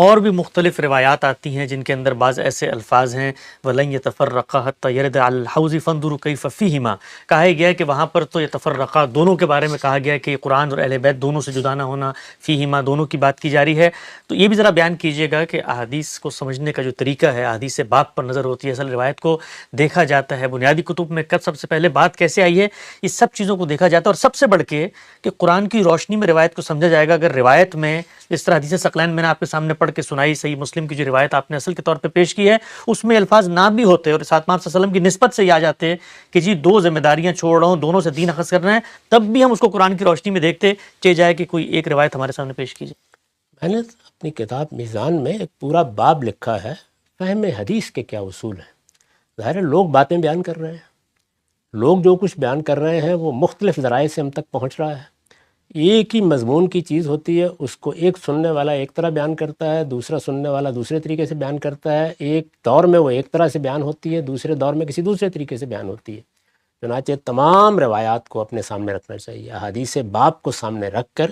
اور بھی مختلف روایات آتی ہیں جن کے اندر بعض ایسے الفاظ ہیں وَلَن يَتَفَرَّقَا حَتَّى يَرِدَ عَلَى الْحَوْضِ فَانظُرُوا كَيْفَ فِيهِمَا، کہا گیا ہے کہ وہاں پر تو یتفرقا دونوں کے بارے میں کہا گیا ہے کہ قرآن اور اہل بیت دونوں سے جدا نہ ہونا، فیہما دونوں کی بات کی جا رہی ہے۔ تو یہ بھی ذرا بیان کیجئے گا کہ احادیث کو سمجھنے کا جو طریقہ ہے، احادیث باب پر نظر ہوتی ہے، اصل روایت کو دیکھا جاتا ہے، بنیادی کتب میں کب سب سے پہلے بات کیسے آئی ہے، اس سب چیزوں کو دیکھا جاتا ہے، اور سب سے بڑھ کے کہ قرآن کی روشنی میں روایت کو سمجھا جائے گا۔ اگر روایت میں جس طرح حدیث ثقلین میں نے آپ کے سامنے پڑھ کے سنائی، صحیح مسلم کی جو روایت آپ نے اصل کے طور پہ پیش کی ہے، اس میں الفاظ نہ بھی ہوتے اور ساتھ صلی اللہ علیہ وسلم کی نسبت سے یہ آ جاتے کہ جی دو ذمہ داریاں چھوڑ رہا ہوں، دونوں سے دین اخذ کرنا ہے، تب بھی ہم اس کو قرآن کی روشنی میں دیکھتے چاہے جائے کہ کوئی ایک روایت ہمارے سامنے پیش کیجیے۔ میں نے اپنی کتاب میزان میں ایک پورا باب لکھا ہے فہم حدیث کے کیا اصول ہیں۔ ظاہر ہے لوگ باتیں بیان کر رہے ہیں، لوگ جو کچھ بیان کر رہے ہیں وہ مختلف ذرائع سے ہم تک پہنچ رہا ہے۔ ایک ہی مضمون کی چیز ہوتی ہے، اس کو ایک سننے والا ایک طرح بیان کرتا ہے، دوسرا سننے والا دوسرے طریقے سے بیان کرتا ہے، ایک دور میں وہ ایک طرح سے بیان ہوتی ہے، دوسرے دور میں کسی دوسرے طریقے سے بیان ہوتی ہے۔ چنانچہ تمام روایات کو اپنے سامنے رکھنا چاہیے، احادیث باب کو سامنے رکھ کر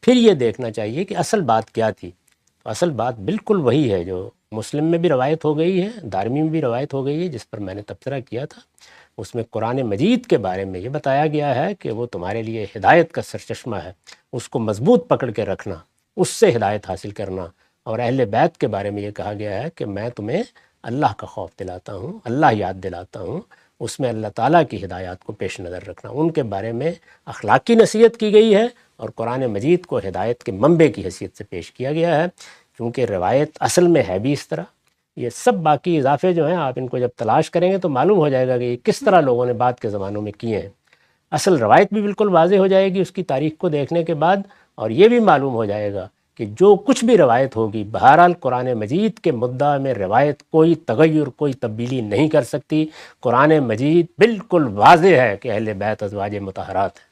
پھر یہ دیکھنا چاہیے کہ اصل بات کیا تھی۔ تو اصل بات بالکل وہی ہے جو مسلم میں بھی روایت ہو گئی ہے، دارمی میں بھی روایت ہو گئی ہے، جس پر میں نے تبصرہ کیا تھا۔ اس میں قرآن مجید کے بارے میں یہ بتایا گیا ہے کہ وہ تمہارے لیے ہدایت کا سرچشمہ ہے، اس کو مضبوط پکڑ کے رکھنا، اس سے ہدایت حاصل کرنا۔ اور اہل بیت کے بارے میں یہ کہا گیا ہے کہ میں تمہیں اللہ کا خوف دلاتا ہوں، اللہ یاد دلاتا ہوں، اس میں اللہ تعالیٰ کی ہدایات کو پیش نظر رکھنا۔ ان کے بارے میں اخلاقی نصیحت کی گئی ہے اور قرآن مجید کو ہدایت کے منبع کی حیثیت سے پیش کیا گیا ہے، کیونکہ روایت اصل میں ہے بھی اس طرح۔ یہ سب باقی اضافے جو ہیں آپ ان کو جب تلاش کریں گے تو معلوم ہو جائے گا کہ یہ کس طرح لوگوں نے بعد کے زمانوں میں کیے ہیں۔ اصل روایت بھی بالکل واضح ہو جائے گی اس کی تاریخ کو دیکھنے کے بعد، اور یہ بھی معلوم ہو جائے گا کہ جو کچھ بھی روایت ہوگی بہرحال قرآن مجید کے مدعا میں روایت کوئی تغیر کوئی تبدیلی نہیں کر سکتی۔ قرآن مجید بالکل واضح ہے کہ اہل بیت ازواج مطہرات ہیں،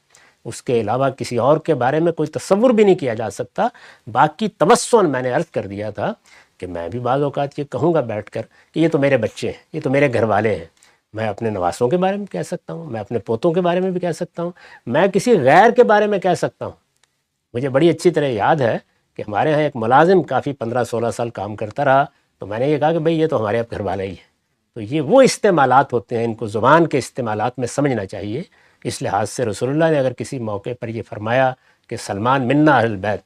اس کے علاوہ کسی اور کے بارے میں کوئی تصور بھی نہیں کیا جا سکتا۔ باقی تمسن میں نے عرض کر دیا تھا کہ میں بھی بعض اوقات یہ کہوں گا بیٹھ کر کہ یہ تو میرے بچے ہیں، یہ تو میرے گھر والے ہیں، میں اپنے نواسوں کے بارے میں کہہ سکتا ہوں، میں اپنے پوتوں کے بارے میں بھی کہہ سکتا ہوں، میں کسی غیر کے بارے میں کہہ سکتا ہوں۔ مجھے بڑی اچھی طرح یاد ہے کہ ہمارے ہاں ایک ملازم کافی 15-16 سال کام کرتا رہا، تو میں نے یہ کہا کہ بھئی یہ تو ہمارے اب گھر والا ہی ہے۔ تو یہ وہ استعمالات ہوتے ہیں، ان کو زبان کے استعمالات میں سمجھنا چاہیے۔ اس لحاظ سے رسول اللہ نے اگر کسی موقع پر یہ فرمایا کہ سلمان منا اہل بیت،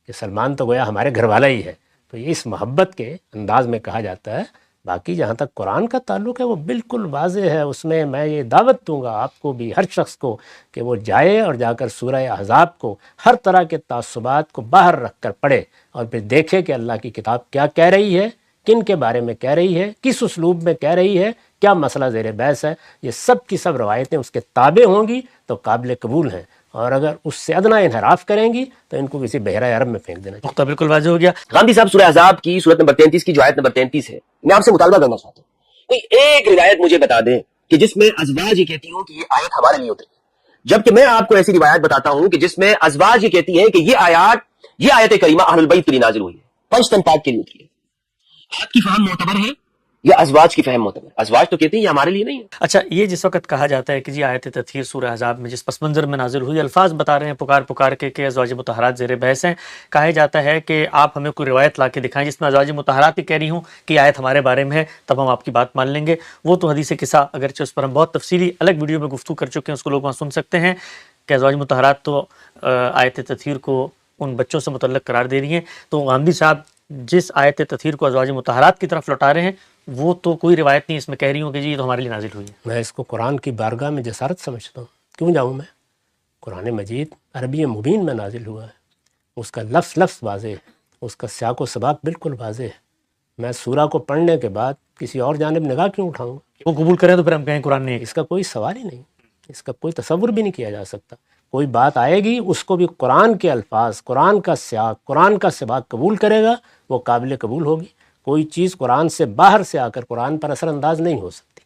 کہ سلمان تو گویا ہمارے گھر والا ہی ہے، تو یہ اس محبت کے انداز میں کہا جاتا ہے۔ باقی جہاں تک قرآن کا تعلق ہے وہ بالکل واضح ہے، اس میں میں یہ دعوت دوں گا آپ کو بھی، ہر شخص کو، کہ وہ جائے اور جا کر سورہ احزاب کو ہر طرح کے تعصبات کو باہر رکھ کر پڑھے، اور پھر دیکھے کہ اللہ کی کتاب کیا کہہ رہی ہے، کن کے بارے میں کہہ رہی ہے، کس اسلوب میں کہہ رہی ہے، کیا مسئلہ زیر بحث ہے۔ یہ سب کی سب روایتیں اس کے تابع ہوں گی تو قابل قبول ہیں، اور اگر اس سے ادنا انحراف کریں گی تو ان کو کسی بحیرہ عرب میں پھینک دینا چاہیے۔ نقطہ بالکل واضح ہو گیا۔ گاندھی صاحب سورہ احزاب کی صورت نمبر 33 کی جو آیت نمبر 33 ہے، میں آپ سے مطالبہ کرنا چاہتا ہوں کوئی ایک روایت مجھے بتا دیں کہ جس میں ازواج یہ کہتی ہوں کہ یہ آیت ہمارے لیے اتری، جبکہ میں آپ کو ایسی روایت بتاتا ہوں کہ جس میں ازواج یہ کہتی ہیں کہ یہ آیت کریمہ اہل البیت کے لیے نازل ہوئی ہے، پنجتن پاک کے لیے اتری ہے۔ آپ کی فہم معتبر ہے یا ازواج کی فہم معتبر؟ ازواج تو کہتی ہیں یہ ہمارے لیے نہیں ہے۔ اچھا، یہ جس وقت کہا جاتا ہے کہ جی آیت تطہیر سورہ احزاب میں جس پس منظر میں نازل ہوئی، الفاظ بتا رہے ہیں پکار کے کہ ازواج مطہرات زیر بحث ہیں، کہا جاتا ہے کہ آپ ہمیں کوئی روایت لا کے دکھائیں جس میں ازواج مطہرات ہی کہہ رہی ہوں کہ آیت ہمارے بارے میں ہے، تب ہم آپ کی بات مان لیں گے۔ وہ تو حدیث قصہ، اگرچہ اس پر ہم بہت تفصیلی الگ ویڈیو میں گفتگو کر چکے ہیں، اس کو لوگ وہاں سن سکتے ہیں کہ ازواج مطہرات تو آیت تطہیر کو ان بچوں سے متعلق قرار دے رہی ہیں۔ تو گاندھی صاحب جس آیت تطہیر کو ازواج مطہرات کی طرف لوٹا رہے ہیں وہ تو کوئی روایت نہیں اس میں کہہ رہی ہوں کہ جی یہ تو ہمارے لیے نازل ہوئی ہے۔ میں اس کو قرآن کی بارگاہ میں جسارت سمجھتا ہوں۔ کیوں جاؤں میں؟ قرآن مجید عربی مبین میں نازل ہوا ہے، اس کا لفظ واضح ہے، اس کا سیاق و سباق بالکل واضح ہے۔ میں سورہ کو پڑھنے کے بعد کسی اور جانب نگاہ کیوں اٹھاؤں گا؟ وہ قبول کریں تو پھر ہم کہیں قرآن نے، اس کا کوئی سوال ہی نہیں، اس کا کوئی تصور بھی نہیں کیا جا سکتا۔ کوئی بات آئے گی اس کو بھی قرآن کے الفاظ، قرآن کا سیاق، قرآن کا سباق قبول کرے گا، وہ قابل قبول ہوگی۔ کوئی چیز قرآن سے باہر سے آ کر قرآن پر اثر انداز نہیں ہو سکتی۔